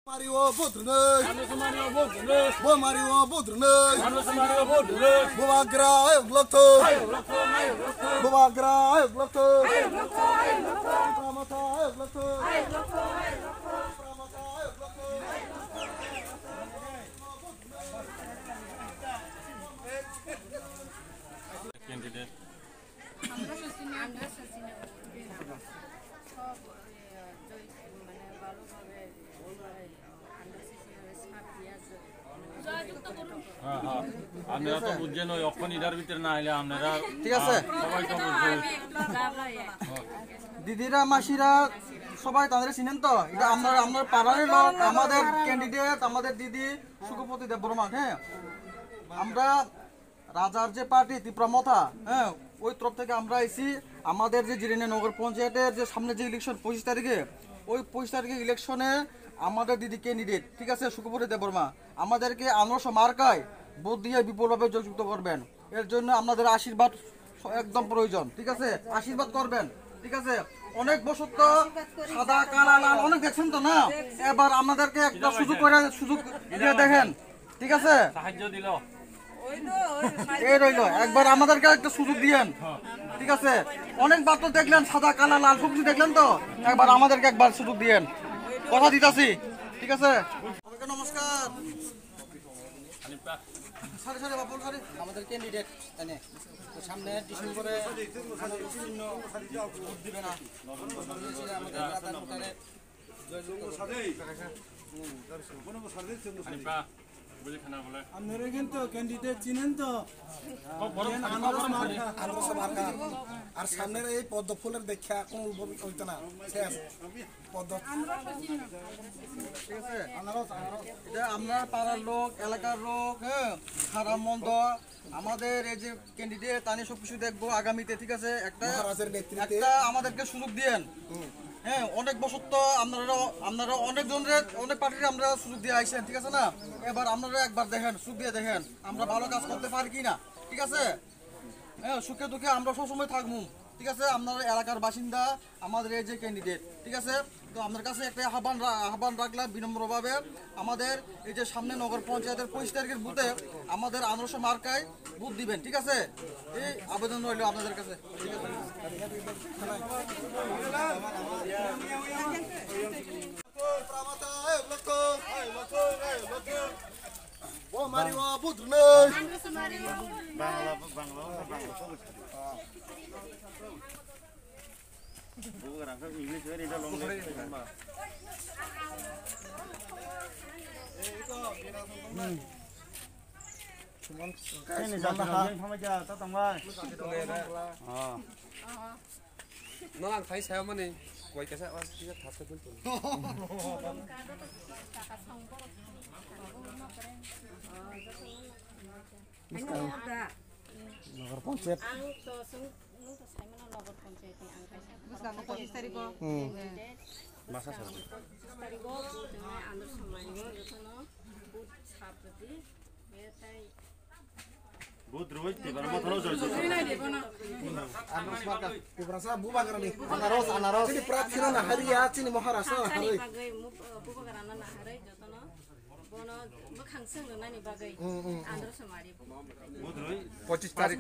Mario Bodrunay, Bo Mario Bodrunay, Boagra, Glotto, Boagra, Glotto, Pramata, Glotto, Candidate. আপনারা তো বুঝছেন ওই অক্ষণ ইটার ভিতরে না এলে আপনারা ঠিক আছে সবাই তো বুঝছেন দিদিরা মাসিরা সবাই তাদের চিনেন তো এটা আমরা পাড়ার লোক আমাদের ক্যান্ডিডেট আমাদের দিদি সুখপতি দেববর্মা হ্যাঁ আমরা রাজার যে পার্টি তীব্রমথা হ্যাঁ ওই তরফ থেকে আমরা এসি আমাদের যে জিরিনা নগর পঞ্চায়েতের যে সামনে যে ইলেকশন 25 তারিখে ওই 25 তারিখে ইলেকশনে আমাদের দিদি ক্যান্ডিডেট ঠিক আছে সুখপতি দেববর্মা আমাদেরকে আদর্শ মার্কায় ভোট দিয়ে বিপুলভাবে জয়যুক্ত করবেন এর জন্য আপনাদের আশীর্বাদ একদম প্রয়োজন ঠিক আছে আশীর্বাদ করবেন ঠিক আছে অনেক বছর তো সাদা কালা লাল অনেক দেখছেন তো না এবার আমাদেরকে একটা সুযোগ দিয়ে দেখেন ঠিক আছে সাহায্য দিল এই রইল একবার আমাদেরকে একটা সুযোগ দিয়েন ঠিক আছে অনেকবার তো দেখলেন সাদা কালা লাল সবজি দেখলেন তো একবার আমাদেরকে একবার সুযোগ দিয়েন কথা দিতাছি ঠিক আছে নমস্কার আমাদের ক্যান্ডিডেট সামনে ডিসেম্বরে ভোট দিবে না আপনারা কিন্তু ক্যান্ডিডেট চিনেন তো আর সামনের এই পদ্ম ফুলের দেখা কোন হইতো না শেষ পদ্ম ঠিক আছে এটা আমরা পাড়ার লোক এলাকার লোক হ্যাঁ খারাপ মন্দ আমাদের এই যে ক্যান্ডিডেট তানি সবকিছু দেখবো আগামীতে ঠিক আছে একটা আমাদেরকে সুযোগ দিয়েন হ্যাঁ অনেক বছর তো আপনারা অনেক জনের অনেক পার্টির আমরা সুযোগ দিয়ে আইসেন ঠিক আছে না এবার আপনারা একবার দেখেন সুযোগ দিয়ে দেখেন আমরা ভালো কাজ করতে পারি কি না ঠিক আছে হ্যাঁ সুখে দুঃখে আমরা সবসময় থাকবো ঠিক আছে আপনার এলাকার বাসিন্দা আমাদের এই যে ক্যান্ডিডেট ঠিক আছে তো আপনার কাছে একটা আহ্বান রাখলাম বিনম্রভাবে আমাদের এই যে সামনে নগর পঞ্চায়েতের 25 তারিখের বুথে আমাদের আদর্শ মার্কায় বুথ দিবেন ঠিক আছে এই আবেদন রইল আপনাদের কাছে ঠিক আছে Mario Bodrunay, Nó thấy sao mà này quay cái sao cái thật cái cuối cùng Nagor Ponsep. masa satu buat terus tiba nama terus Ibrasa buba karani. Anaros. Ini pratina na hari ya, ini Maharashtra hari. পঁচিশ তারিখ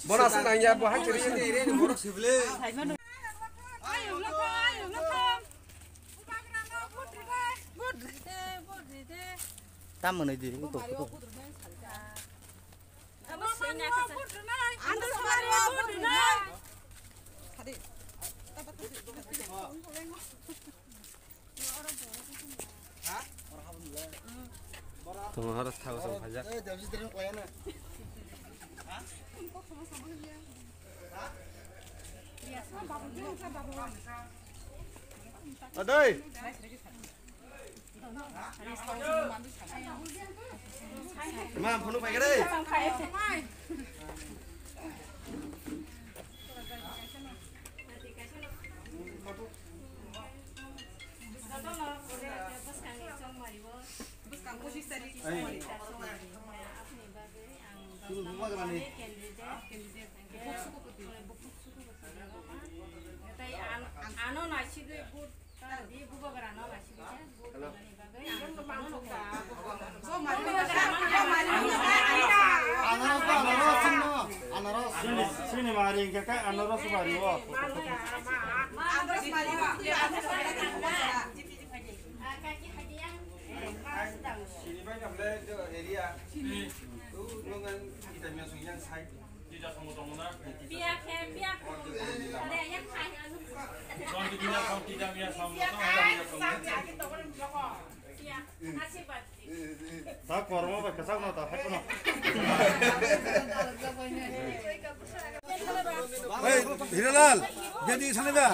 বড় আছে না ইয়া বহাই করে রে বড় সিবলে দাম মনে দি তো তোমার হাত থাকো সব হাজার এই দেবজি দিন কয় না আদই মা ফোন পাই গরে Buba karani. Sini mari kakak anaros mari wah. Sini banyak le area. Tu nungan kita masuk yang side. Tidak kamu tongona. Biar ada yang kaya anu. Kalau tidak kamu tidak biar kamu Biar nasi bat. Tak korma pakai sak nota hakku no. Hey, Hiranal, jadi sana dah.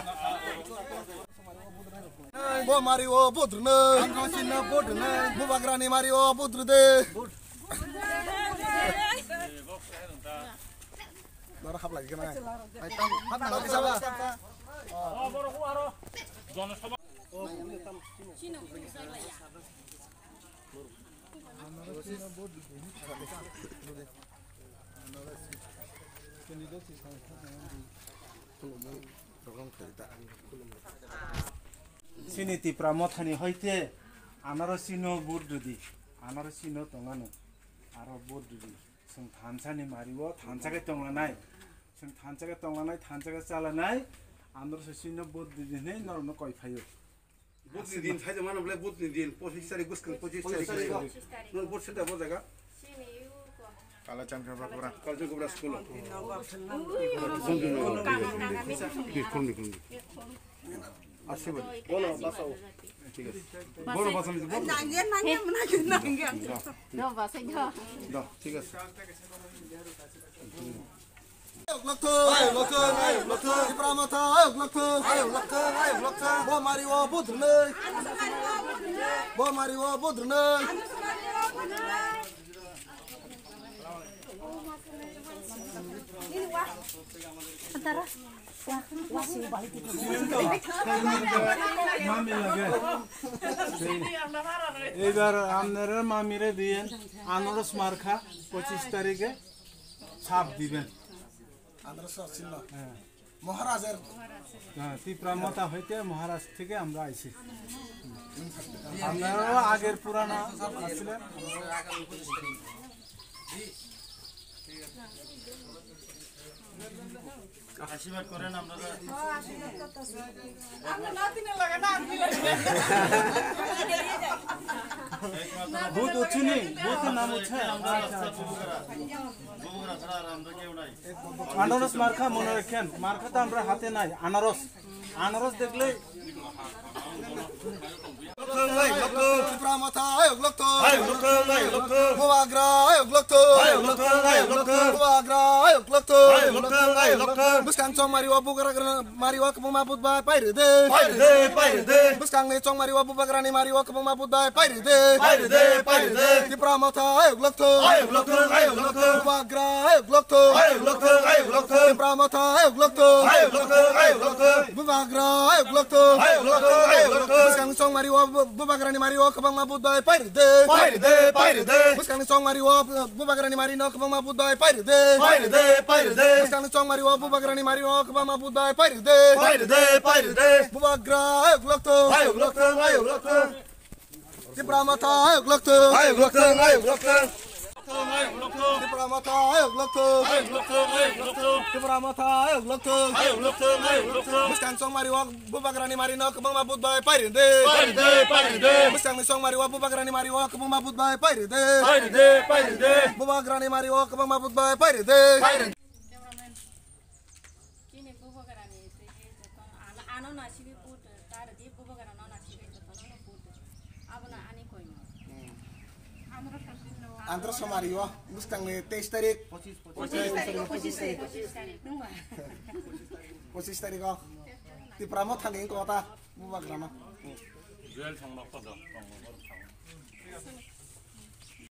Bo mari o putra ne, angkau cina putra ne, bo bagrani mari o putra de. Baru hap lagi kena. Hap lagi sama. জনসভা Sini tipra mothani hoite anarosino burdudi anarosino tongano aro burdudi sing thansani mariwo thansake tonglanai sing thansake tonglanai thansake chalanai anarosino burdudi ne norno koi phayo Buddha दिन थाहा जमाना बोले बुद्ध दिन 25 तारिख बुस्कन 25 तारिख none Buddha centre बोल जाएगा Kalau jam berapa kurang? कल जो कोबरा स्कूल अस्सी बजे बोलो बसाओ ठीक है बोलो बसा में बोलो दा ठीक है Ayo lokto, di pramata, ayo lokto, bo mari wo putra ne, bo mari wo putra ne. মামি লাগে এবার আপনারা মামিরে দিয়েন আনারস মার্কা 25 তারিখে ছাপ দিবেন Andra Sasina, Maharajar, তিপ্রামতা হইতে মহারাজ থেকে আমরা আইছি আপনারাও আগের পুরানা আসছিলেন আশীর্বাদ করেন আপনারা ভূত উঠিনি ভূতের নাম উঠছে আনারস মার্কা মনে রাখেন মার্কা তো আমরা হাতে নাই আনারস আনারস দেখলে di pramata, ayo lokto, bo agra, ayo lokto, bo agra, ayo lokto, buskang cong mari wo bukara mari wo kepung maput bay, pair de, buskang ne cong mari wo bukara ni mari wo kepung maput bay, pair de, di pramata, ayo lokto, bo agra, ayo lokto, di pramata, ayo lokto, bo agra, ayo lokto, buskang cong mari wo bukara ni mari wo kepung maput bay, pair de, buskang ne cong mari wo bukara ni mari no kepung maput bay, pair de, buskang ne cong mari wo bukara ni mari wo kepung maput bay, pair de, bo agra, ayo lokto, di pramata, ayo lokto, di pramata, ayo lokto, di pramata, ayo lokto, buskang cong mari wo bukara ni mari no kepung maput bay, pair de, buskang ne cong mari wo bukara ni mari wo kepung maput bay, pair de, bukara ni mari wo kepung maput bay, pair de. Kini bubu kerana itu, anu nasi put, tar di bubu kerana nasi itu, tono put, abu na ani koi no. Andra Somariwa, buskang ne 23 tarik, 25 tarik kok. Di Pramot hanging kota, bubagrana. Jewel সংরক্ষণ